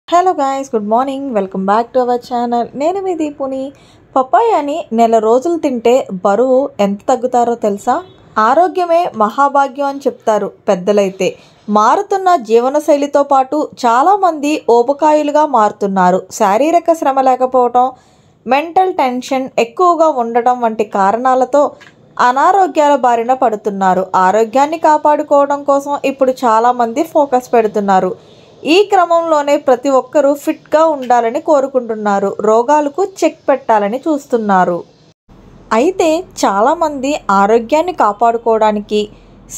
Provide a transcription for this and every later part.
Hello guys, good morning. Welcome back to our channel. నేను మీ దీపుని. పపాయాని నెల రోజులు తింటే బరువు ఎంత తగ్గుతారో తెలుసా? ఆరోగ్యమే మహాభాగ్యం అని చెప్తారు పెద్దలైతే. మారుతున్న జీవనశైలితో పాటు చాలామంది ఊబకాయులుగా మారుతున్నారు. శారీరక శ్రమ లేకపోవడం, మెంటల్ టెన్షన్ ఎక్కువగా ఉండటం వంటి కారణాలతో అనారోగ్యాల బారిన పడుతున్నారు. ఆరోగ్యాన్ని కాపాడుకోవడం కోసం ఇప్పుడు చాలామంది ఫోకస్ పెడుతున్నారు. ఈ క్రమంలోనే ప్రతి ఒక్కరూ ఫిట్గా ఉండాలని కోరుకుంటున్నారు. రోగాలకు చెక్ పెట్టాలని చూస్తున్నారు. అయితే చాలామంది ఆరోగ్యాన్ని కాపాడుకోవడానికి,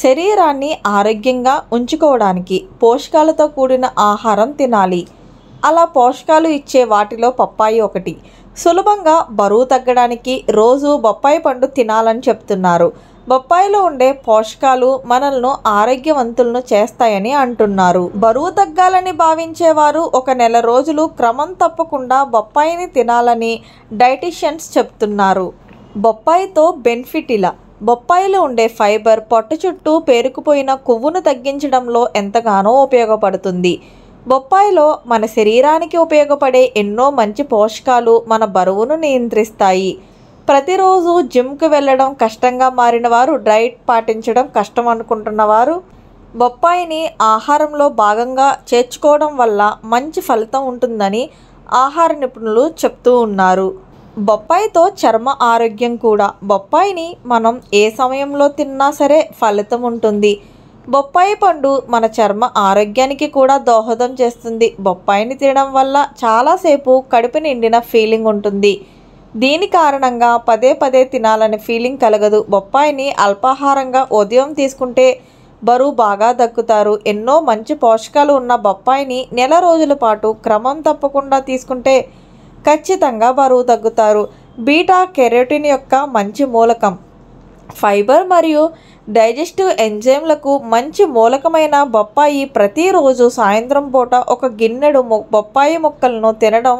శరీరాన్ని ఆరోగ్యంగా ఉంచుకోవడానికి పోషకాలతో కూడిన ఆహారం తినాలి. అలా పోషకాలు ఇచ్చే వాటిలో పప్పాయి ఒకటి. సులభంగా బరువు తగ్గడానికి రోజు బొప్పాయి పండు తినాలని చెప్తున్నారు. బొప్పాయిలో ఉండే పోషకాలు మనల్ని ఆరోగ్యవంతులను చేస్తాయని అంటున్నారు. బరువు తగ్గాలని భావించేవారు ఒక నెల రోజులు క్రమం తప్పకుండా బొప్పాయిని తినాలని డైటీషియన్స్ చెప్తున్నారు. బొప్పాయితో బెనిఫిట్ ఇలా: బొప్పాయిలో ఉండే ఫైబర్ పొట్ట చుట్టూ పేరుకుపోయిన కొవ్వును తగ్గించడంలో ఎంతగానో ఉపయోగపడుతుంది. బొప్పాయిలో మన శరీరానికి ఉపయోగపడే ఎన్నో మంచి పోషకాలు మన బరువును నియంత్రిస్తాయి. ప్రతిరోజు జిమ్కి వెళ్ళడం కష్టంగా మారిన వారు, డైట్ పాటించడం కష్టం అనుకుంటున్నవారు బొప్పాయిని ఆహారంలో భాగంగా చేర్చుకోవడం వల్ల మంచి ఫలితం ఉంటుందని ఆహార నిపుణులు చెప్తూ ఉన్నారు. బొప్పాయితో చర్మ ఆరోగ్యం కూడా. బొప్పాయిని మనం ఏ సమయంలో తిన్నా సరే ఫలితం ఉంటుంది. బొప్పాయి పండు మన చర్మ ఆరోగ్యానికి కూడా దోహదం చేస్తుంది. బొప్పాయిని తినడం వల్ల చాలాసేపు కడుపు నిండిన ఫీలింగ్ ఉంటుంది. దీని కారణంగా పదే పదే తినాలనే ఫీలింగ్ కలగదు. బొప్పాయిని అల్పాహారంగా ఉదయం తీసుకుంటే బరువు బాగా తగ్గుతారు. ఎన్నో మంచి పోషకాలు ఉన్న బొప్పాయిని నెల రోజుల పాటు క్రమం తప్పకుండా తీసుకుంటే ఖచ్చితంగా బరువు తగ్గుతారు. బీటా కెరోటిన్ యొక్క మంచి మూలకం. ఫైబర్ మరియు డైజెస్టివ్ ఎంజైమ్లకు మంచి మూలకమైన బొప్పాయి ప్రతిరోజు సాయంత్రం పూట ఒక గిన్నెడు బొప్పాయి ముక్కలను తినడం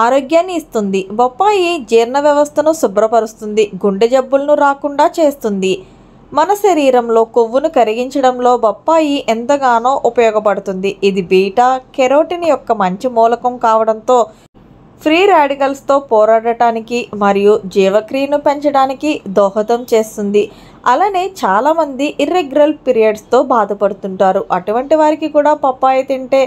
ఆరోగ్యాన్ని ఇస్తుంది. బొప్పాయి జీర్ణ వ్యవస్థను శుభ్రపరుస్తుంది, గుండె జబ్బులను రాకుండా చేస్తుంది. మన శరీరంలో కొవ్వును కరిగించడంలో బొప్పాయి ఎంతగానో ఉపయోగపడుతుంది. ఇది బీటా కెరోటిన్ యొక్క మంచి మూలకం కావడంతో ఫ్రీ రాడికల్స్తో పోరాడటానికి మరియు జీవక్రియను పెంచడానికి దోహదం చేస్తుంది. అలానే చాలామంది ఇర్రెగ్యులర్ పీరియడ్స్తో బాధపడుతుంటారు. అటువంటి వారికి కూడా పప్పాయి తింటే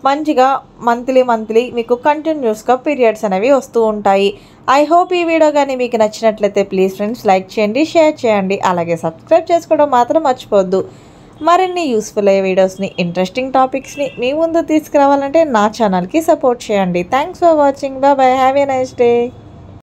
మంచిగా మంత్లీ మీకు కంటిన్యూస్గా పీరియడ్స్ అనేవి వస్తూ ఉంటాయి. ఐ హోప్ ఈ వీడియో కానీ మీకు నచ్చినట్లయితే ప్లీజ్ ఫ్రెండ్స్ లైక్ చేయండి, షేర్ చేయండి, అలాగే సబ్స్క్రైబ్ చేసుకోవడం మాత్రం మర్చిపోవద్దు. మరిన్ని యూస్ఫుల్ అయ్యే వీడియోస్ని, ఇంట్రెస్టింగ్ టాపిక్స్ని మీ ముందు తీసుకురావాలంటే నా ఛానల్కి సపోర్ట్ చేయండి. Thanks for watching. Bye. Have a nice day.